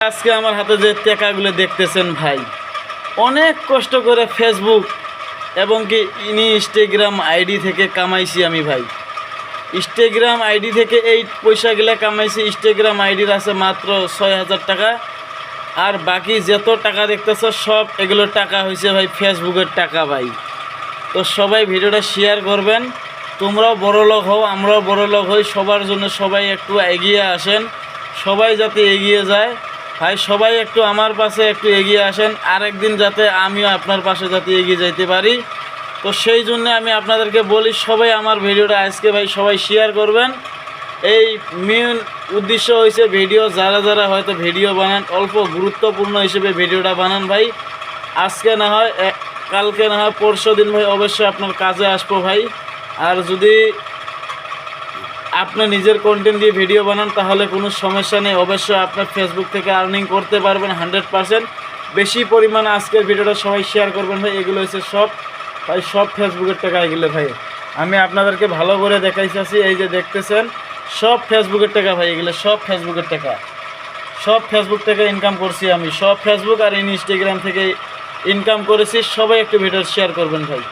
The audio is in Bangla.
আজকে আমার হাতে যে টাকাগুলো দেখতেছেন ভাই, অনেক কষ্ট করে ফেসবুক এবং কি ইনস্টাগ্রাম আইডি থেকে কামাইছি আমি ভাই। ইনস্টাগ্রাম আইডি থেকে এই পয়সাগুলো কামাইছি। ইনস্টাগ্রাম আইডির আছে মাত্র 6,000 টাকা, আর বাকি যত টাকা দেখতেছ সব এগুলো টাকা হয়েছে ভাই ফেসবুকের টাকা ভাই। তো সবাই ভিডিওটা শেয়ার করবেন, তোমরাও বড়লোক হও, আমরাও বড়লোক হই। সবার জন্য সবাই একটু এগিয়ে আসেন, সবাই যাতে এগিয়ে যায় ভাই। সবাই একটু আমার পাশে একটু এগিয়ে আসেন, আরেকদিন যাতে আমিও আপনার পাশে যাতে এগিয়ে যাইতে পারি। তো সেই জন্য আমি আপনাদেরকে বলি, সবাই আমার ভিডিওটা আজকে ভাই সবাই শেয়ার করবেন। এই মেন উদ্দেশ্য হয়েছে ভিডিও, যারা যারা হয়তো ভিডিও বানান অল্প গুরুত্বপূর্ণ হিসেবে ভিডিওটা বানান ভাই। আজকে না হয় কালকে না হয় পরশু দিন ভাই অবশ্যই আপনার কাজে আসবো ভাই। আর যদি আপনি নিজের কন্টেন্ট দিয়ে ভিডিও বানান তাহলে কোনো সমস্যা নেই, অবশ্যই আপনার ফেসবুক থেকে আর্নিং করতে পারবেন 100%। বেশি পরিমাণে আজকের ভিডিওটা সবাই শেয়ার করবেন ভাই। এগুলো হচ্ছে সব ভাই, সব ফেসবুকের টাকা এগুলো ভাই। আমি আপনাদেরকে ভালো করে দেখাইতেছি, এই যে দেখতেছেন সব ফেসবুকের টাকা ভাই। এগুলো সব ফেসবুকের টাকা, সব ফেসবুক থেকে ইনকাম করছি আমি, সব ফেসবুক আর ইনস্টাগ্রাম থেকে ইনকাম করেছি। সবাই একটু ভিডিও শেয়ার করবেন ভাই।